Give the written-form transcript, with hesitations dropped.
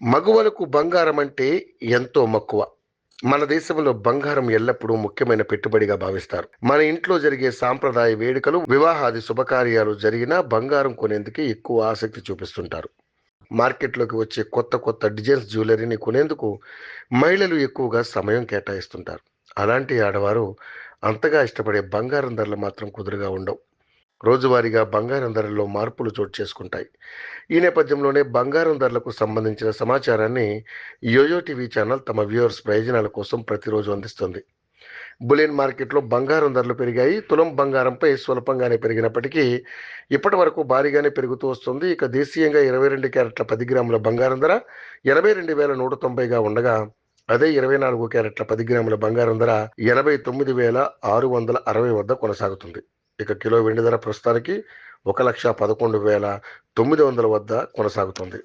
మగువలకు బంగారం అంటే ఎంతో మక్కువ. మన దేశంలో బంగారం ఎల్లప్పుడూ ముఖ్యమైన పెట్టుబడిగా భావిస్తారు. మన ఇంట్లో జరిగే సాంప్రదాయ వేడుకలు, వివాహాది శుభకార్యాలు జరిగినా బంగారం కొనేందుకే ఎక్కువ ఆసక్తి చూపిస్తుంటారు. మార్కెట్లోకి వచ్చే కొత్త కొత్త డిజైన్స్ జ్యువెలరీని కొనేందుకు మహిళలు ఎక్కువగా సమయం కేటాయిస్తుంటారు. అలాంటి ఆడవారు అంతగా ఇష్టపడే బంగారం ధరలు మాత్రం కుదురుగా ఉండవు. రోజువారీగా బంగారం ధరల్లో మార్పులు చోటు చేసుకుంటాయి. ఈ నేపథ్యంలోనే బంగారం ధరలకు సంబంధించిన సమాచారాన్ని యోయో టీవీ ఛానల్ తమ వ్యూవర్స్ ప్రయోజనాల కోసం ప్రతిరోజు అందిస్తుంది. బులియన్ మార్కెట్లో బంగారం ధరలు పెరిగాయి. తులం బంగారంపై స్వల్పంగానే పెరిగినప్పటికీ ఇప్పటి వరకు భారీగానే పెరుగుతూ వస్తుంది. ఇక దేశీయంగా 22 క్యారెట్ల 10 గ్రాముల బంగారం ధర 82,190గా ఉండగా, అదే 24 క్యారెట్ల 10 గ్రాముల బంగారం ధర 89,660 వద్ద కొనసాగుతుంది. ఇక కిలో వెండి ధర ప్రస్తుతానికి 1,11,900 వద్ద కొనసాగుతుంది.